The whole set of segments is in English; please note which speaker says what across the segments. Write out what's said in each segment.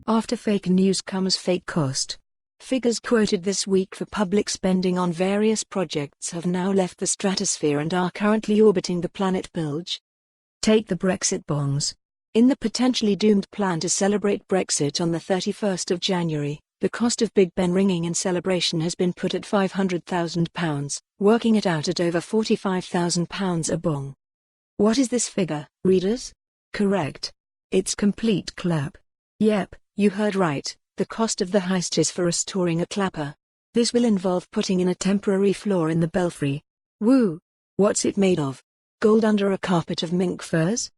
Speaker 1: After fake news comes fake cost. Figures quoted this week for public spending on various projects have now left the stratosphere and are currently orbiting the Planet Bilge. Take the Brexit bongs. In the potentially doomed plan to celebrate Brexit on the 31st of January, the cost of Big Ben ringing in celebration has been put at £500,000, working it out at over £45,000 a bong. What is this figure, readers? Correct. It's complete clap. Yep, you heard right, the cost of the heist is for restoring a clapper. This will involve putting in a temporary floor in the belfry. Whoo! What's it made of? Gold under a carpet of mink furs?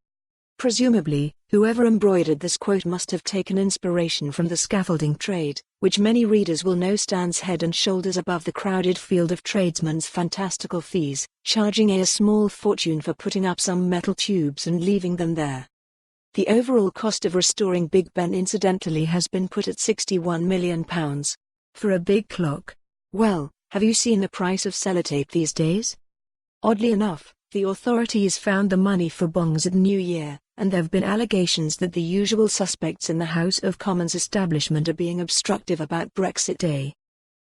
Speaker 1: Presumably, whoever embroidered this quote must have taken inspiration from the scaffolding trade, which many readers will know stands head and shoulders above the crowded field of tradesmen's fantastical fees, charging a small fortune for putting up some metal tubes and leaving them there. The overall cost of restoring Big Ben incidentally has been put at £61 million. For a big clock. Well, have you seen the price of sellotape these days? Oddly enough, the authorities found the money for bongs at New Year, and there have been allegations that the usual suspects in the House of Commons establishment are being obstructive about Brexit Day.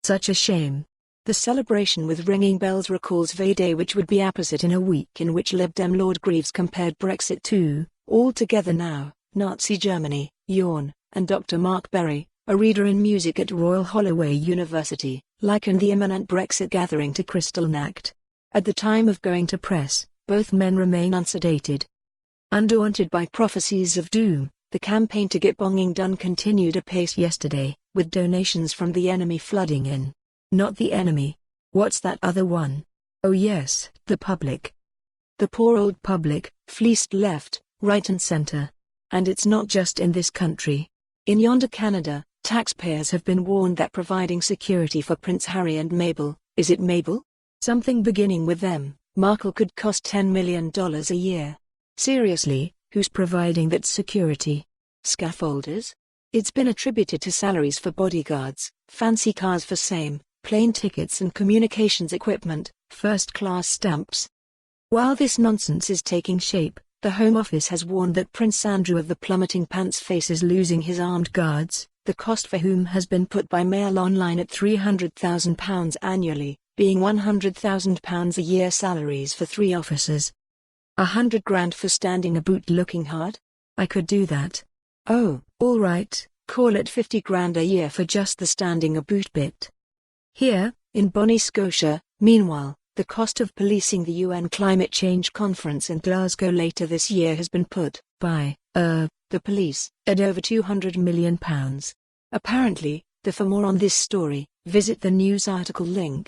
Speaker 1: Such a shame. The celebration with ringing bells recalls V Day, which would be opposite in a week in which Lib Dem Lord Greaves compared Brexit to All Together Now, Nazi Germany, yawn, and Dr. Mark Berry, a reader in music at Royal Holloway University, likened the imminent Brexit gathering to Kristallnacht. At the time of going to press, both men remain unsedated. Undaunted by prophecies of doom, the campaign to get bonging done continued apace yesterday, with donations from the enemy flooding in. Not the enemy. What's that other one? Oh yes, the public. The poor old public, fleeced left, right and center. And it's not just in this country. In yonder Canada, taxpayers have been warned that providing security for Prince Harry and Mabel, is it Mabel? Something beginning with M, Markle could cost $10 million a year. Seriously, who's providing that security? Scaffolders? It's been attributed to salaries for bodyguards, fancy cars for same, plane tickets and communications equipment, first-class stamps. While this nonsense is taking shape, the Home Office has warned that Prince Andrew of the plummeting pants face is losing his armed guards, the cost for whom has been put by Mail Online at £300,000 annually, being £100,000 a year salaries for 3 officers. $100,000 for standing a boot looking hard? I could do that. Oh, all right, call it $50,000 a year for just the standing a boot bit. Here, in Bonnie Scotia, meanwhile, the cost of policing the UN Climate Change Conference in Glasgow later this year has been put, by, the police, at over £200 million. Apparently, for more on this story, visit the news article link.